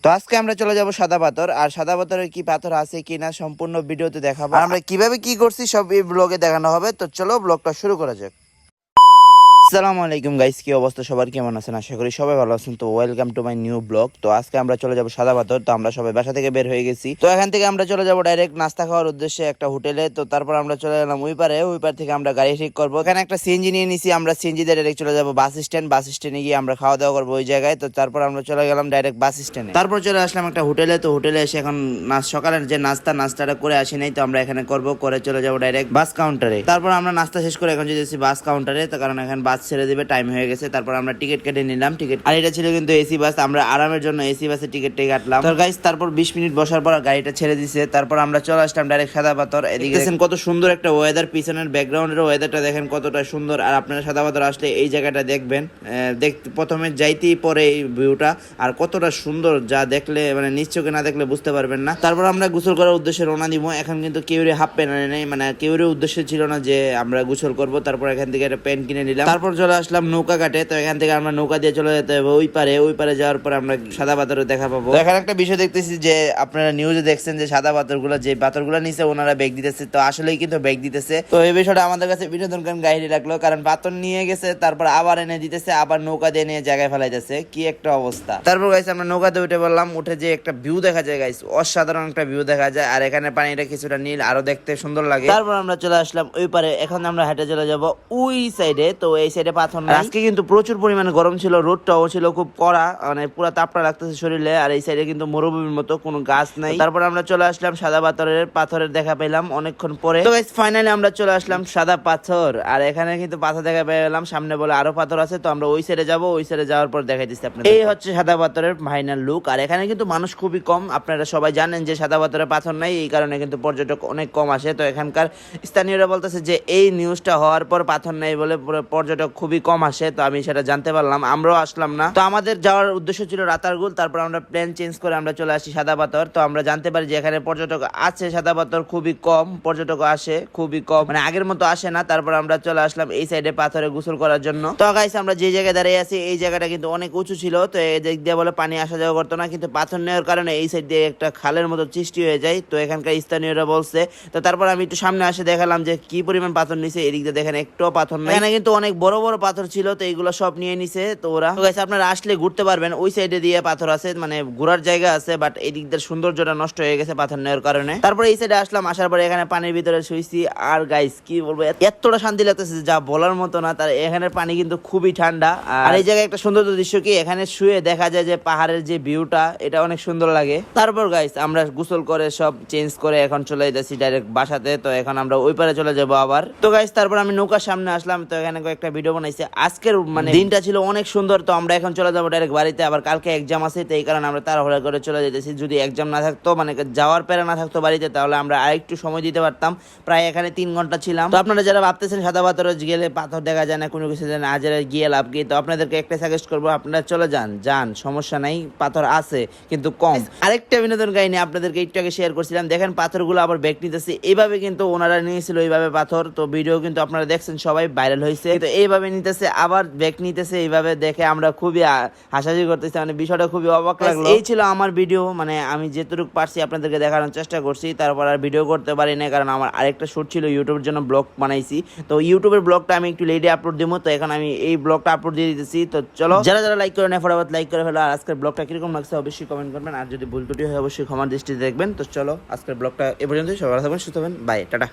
তো আজকে আমরা চলে যাব সাদা পাথর। আর সাদা পাথরে কি পাথর আছে কিনা সম্পূর্ণ ভিডিওতে দেখাবো, আর আমরা কিভাবে কি করছি সব এই ব্লগে দেখানো হবে। তো চলো ব্লগটা শুরু করা যাক। আসসালামু আলাইকুম গাইস, কি অবস্থা সবার, কেমন আছেন? আশা করি সবাই ভালো আছেন। তো welcome to my new blog. তো আজকে আমরা চলে যাব সাদা পাথর। তো আমরা সবাই বাসা থেকে বের হয়ে গেছি। তো এখান থেকে আমরা চলে যাব ডাইরেক্ট নাস্তা খাওয়ার উদ্দেশ্যে একটা হোটেলে। তো তারপর আমরা চলে গেলাম ওই পার থেকে আমরা গাড়ি ঠিক করবো। এখানে একটা সিএনজি নিয়ে নিছি। আমরা সিএনজি দিয়ে ডাইরেক্ট চলে যাবো বাস স্ট্যান্ডে গিয়ে আমরা খাওয়া দাওয়া করবো ওই জায়গায়। তো তারপর আমরা চলে গেলাম ডাইরেক্ট বাস স্ট্যান্ডে। তারপর চলে আসলাম একটা হোটেলে। তো হোটেলে এসে এখন সকালের যে নাস্তাটা করে আসি নাই, তো আমরা এখানে করবো, করে চলে যাবো ডাইরেক্ট বাস কাউন্টারে। তারপর আমরা নাস্তা শেষ করে এখন যেতেছি বাস কাউন্টারে। তো কারণ এখন বাস ছেড়ে দিবে, টাইম হয়ে গেছে। তারপর আমরা টিকিট কেটে নিলাম টিকিট, আর এটা ছিল কিন্তু এসি বাস। আমরা আরামের জন্য এসি বাসে টিকিটটা কাটলাম। তো গাইস তারপর 20 মিনিট বসার পর গাড়িটা ছেড়ে দিছে। তারপর আমরা চলে আসলাম ডাইরেক্ট সাদা পাথর। এদিকে দেখেন কত সুন্দর একটা ওয়েদার, পিছনের ব্যাকগ্রাউন্ডের ওয়েদারটা দেখেন কতটা সুন্দর। আর আপনারা সাদা পাথর আসলে এই জায়গাটা দেখবেন, দেখতে প্রথমে যাইতেই পরে এই ভিউটা, আর কতটা সুন্দর যা দেখলে মানে নিশ্চয়ই না দেখলে বুঝতে পারবেন না। তারপর আমরা গোসল করার উদ্দেশ্যে রওনা দিব। এখন কিন্তু কেউরে হাফ প্যান্ট আনে নাই, মানে কেউরে উদ্দেশ্য ছিল না যে আমরা গোসল করব। তারপর এখান থেকে একটা প্যান্ট কিনে নিলাম। তারপর চলে আসলাম নৌকা ঘাটে। তো এখান থেকে আমরা নৌকা দিয়ে চলে যেতে হবে ওই পারে যাওয়ার পর আমরা সাদা পাথরে দেখা পাবো। এখানে একটা বিষয় দেখতেছি যে আপনারা নিউজে দেখছেন যে সাদা পাথরগুলো, যে পাথরগুলো নিচে ওনারা ব্যাগ দিতেছে। তো আসলেই কিন্তু ব্যাগ দিতেছে। তো এই বিষয়টা আমাদের কাছে বিনোদনকারী গাড়ি লাগলো, কারণ পাথর নিয়ে গেছে তারপর আবার এনে দিতেছে, আবার নৌকা দিয়ে নিয়ে জায়গায় ফেলাইতেছে। কি একটা অবস্থা। তারপর গাইস আমরা নৌকাতে উঠে বললাম, উঠে যে একটা ভিউ দেখা যায় গাইস, অসাধারণ একটা ভিউ দেখা যায়। আর এখানে পানিটা কিছুটা নীল, আরো দেখতে সুন্দর লাগে। তারপর আমরা চলে আসলাম ওই পারে। এখন আমরা হেঁটে চলে যাব ওই সাইডে। তো এই সাইডে পাথর নাই। আজকে কিন্তু প্রচুর পরিমাণে গরম ছিল, রোদটাও ছিল খুব কড়া, মানে পুরো তাপটা লাগতেছে শরীরে। আর এই সাইডে কিন্তু মরুভূমির মতো কোনো গাছ নাই। তারপর আমরা চলে আসলাম সাদা পাথরের দেখা পেলাম অনেকক্ষণ পরে। তো গাইস ফাইনালি আমরা চলে আসলাম সাদা পাথর। আর এখানে কিন্তু পাথর দেখা পেলাম, সামনে বলে আরো পাথর আছে। তো আমরা ওই সাইডে যাবো, ওই সাইডে যাওয়ার পর দেখাই দিচ্ছি আপনাদের। এই হচ্ছে সাদা পাথরের ফাইনাল লুক। আর এখানে কিন্তু মানুষ খুবই কম। আপনারা সবাই জানেন যে সাদা পাথরের পাথর নাই, এই কারণে কিন্তু পর্যটক অনেক কম আসে। তো এখানকার স্থানীয়রা বলতেছে যে এই নিউজটা হওয়ার পর পাথর নাই বলে পর্যটক খুবই কম আসে। তো আমি সেটা জানতে পারলাম, আমরাও আসলাম না। তো আমাদের যাওয়ার উদ্দেশ্য ছিল রাতারগুল। তারপর আমরা প্ল্যান চেঞ্জ করে আমরা চলে আসি সাদা পাথর। তো আমরা জানতে পারি যে এখানে পর্যটক আছে, সাদা পাথর খুবই কম, পর্যটক আসে খুবই কম, মানে আগের মতো আসে না। তারপর আমরা চলে আসলাম এই সাইডে পাথরে গোসল করার জন্য। তো গাইস আমরা যে জায়গায় দাঁড়িয়ে আছি এই জায়গাটা কিন্তু অনেক উঁচু ছিল। তো এই দিক দিয়ে বলে পানি আসা যাওয়া করতো না, কিন্তু পাথর নেওয়ার কারণে এই সাইড দিয়ে একটা খালের মতো সৃষ্টি হয়ে যায়। তো এখানকার স্থানীয়রা বলছে। তো তারপর আমি একটু সামনে আসে দেখালাম যে কি পরিমাণ পাথর নিছে। এদিক দিয়ে দেখেন একটু পাথর নাই, এখানে কিন্তু অনেক বড় বড় পাথর ছিল। তো এইগুলো সব নিয়ে নিছে। তো ওরা আপনারা আসলে ঘুরতে পারবেন, ওই সাইডে দিয়ে পাথর আছে, মানে ঘোরার জায়গা আছে, বাট এই দিক দিয়ে সৌন্দর্যটা নষ্ট হয়ে গেছে পাথর নেওয়ার কারণে। তারপরে এই সাইডে আসলাম, আসার পরে এখানে পানির ভিতরে শুইছি। আর গাইস কি বলবো, এতটা শান্তি লাগতেছে যা বলার মতো না। তার এখানের পানি কিন্তু খুবই ঠান্ডা। আর এই জায়গায় একটা সুন্দর দৃশ্য কি, এখানে শুয়ে দেখা যায় যে পাহাড়ের যে ভিউটা, এটা অনেক সুন্দর লাগে। তারপর গাইস আমরা গোসল করে সব চেঞ্জ করে এখন চলে যাচ্ছি ডাইরেক্ট বাসাতে। তো এখন আমরা ওই পারে চলে যাবো আবার। তো গাইস তারপর আমি নৌকার সামনে আসলাম। তো এখানে একটা ভিডিও বানাইছি। আজকের মানে দিনটা ছিল অনেক সুন্দর। তো আমরা এখন চলে যাবো ডাইরেক্ট বাড়িতে, আবার কালকে এক্সাম আছে। তো এই কারণে আমরা তাড়াহুড়া করে চলে যেতেছি। যদি এক্সাম না থাকতো, মানে যাওয়ার প্যারা না থাকতো বাড়িতে, তাহলে আমরা আরেকটু সময় দিতে পারতাম। প্রায় এখানে 3 ঘন্টা ছিলাম। তো আপনারা যারা ভাবতেছেন সাদা পাথরে গেলে পাথর দেখা যায় না, কোনো কিছু জানে আজ গিয়ে লাভ কি, তো আপনাদেরকে একটা সাজেস্ট করবো, আপনারা চলে যান, সমস্যা নাই, পাথর আছে কিন্তু কম। আরেকটা বিনোদন কাহিনী আপনাদেরকে একটু আগে শেয়ার করছিলাম, দেখেন পাথরগুলো আবার ব্যাগ নিতেছে। এইভাবে কিন্তু ওনারা নিয়েছিল এইভাবে পাথর। তো ভিডিও কিন্তু আপনারা দেখছেন, সবাই ভাইরাল হয়েছে। তো এইভাবে নিতেছে, আবার ব্যাগ নিতেছে। এইভাবে দেখে আমরা খুবই হাসাহাসি করতেছি, মানে বিষয়টা খুবই অবাক লাগলো। এই ছিল আমার ভিডিও, মানে আমি যেটুকু পারছি আপনাদেরকে দেখানোর চেষ্টা করছি। তারপর আর ভিডিও করতে পারি না, কারণ আমার আরেকটা শুট ছিল, ইউটিউবের জন্য ব্লগ বানাইছি। তো ইউটিউবের ব্লগটা আমি একটু লেটে আপলোড দিব। তো এখন আমি এই ব্লগটা আপলোড দিয়ে দিতেছি। তো চলো যারা লাইক করে নেয় ফটাফট লাইক করে ফেলো। আর আজকের ব্লগটা কিরকম লাগছে অবশ্যই কমেন্ট করবেন, আর যদি ভুল ত্রুটি হয় অবশ্যই ক্ষমার দৃষ্টিতে দেখবেন। তো চলো আজকের ব্লগটা এ পর্যন্তই। সবাই ভালো থাকবেন, সুস্থ থাকবেন, বাই, টাটা।